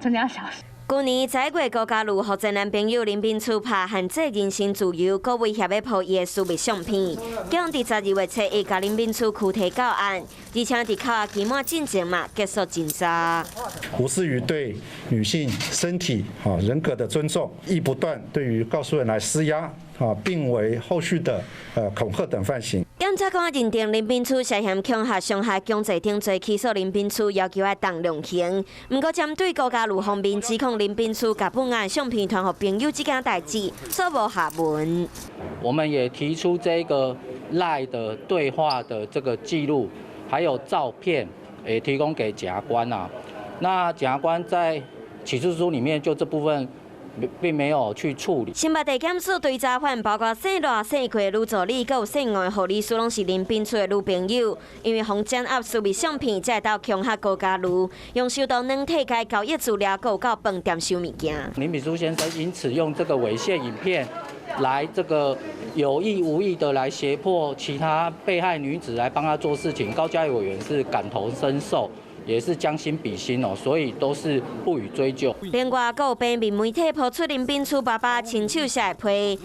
真的要小心。去年在月高嘉瑜，获前男朋友林秉厝拍限制人身自由，佮威胁要破伊的私密相片。警伫12月初一，甲林秉厝躯体告案，而且伫扣押期满进前嘛结束侦查。无视于对女性身体、人格的尊重，亦不断对于告诉人来施压，并为后续的恐吓等犯行。检察官认定林秉厝涉嫌恐吓、伤害、强制等罪，起诉林秉厝，要求要当量刑。不过，针对高嘉瑜方面指控林秉厝甲本案相片传给朋友这件代志，所无下文。我们也提出这个赖的对话的这个记录，还有照片，也提供给检察官啊。那检察官在起诉书里面就这部分并没有去处理。新北地检署对查犯包括姓赖、姓贵的女助理，还有姓吴的护理师，拢是林秉厝的女朋友。因为防掌握私密相片，才会到恐吓高嘉瑜，用手动软体该交易资料，还有到饭店收物件。林秉厝先生因此用这个猥亵影片来这个有意无意的来胁迫其他被害女子来帮他做事情，高嘉瑜委员是感同身受。也是将心比心哦，所以都是不予追究。另外，还有平面媒体抛出林秉厝爸爸亲手写的批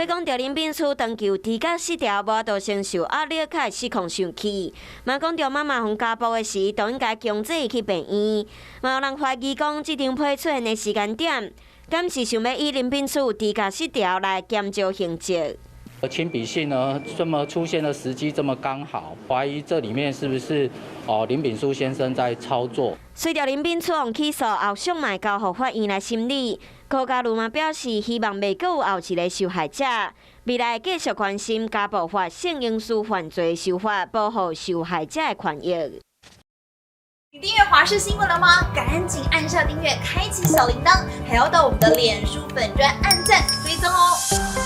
讲到林秉厝长期低价失调，无法度承受压力，才失控生气。嘛讲到妈妈互家暴的时，都应该强制伊去病院。嘛有人怀疑讲，这张批出现的时间点，敢是想要以林秉厝低价失调来减少刑责？亲笔信呢，这么出现的时机这么刚好，怀疑这里面是不是林秉厝先生在操作？随着林秉厝起诉后，上卖交予法院来审理。高嘉瑜嘛表示，希望袂阁有后一个受害者，未来继续关心家暴法性刑事犯罪修法，保护受害者的权益。你订阅华视新闻了吗？赶紧按下订阅，开启小铃铛，还要到我们的脸书粉专按赞追踪哦。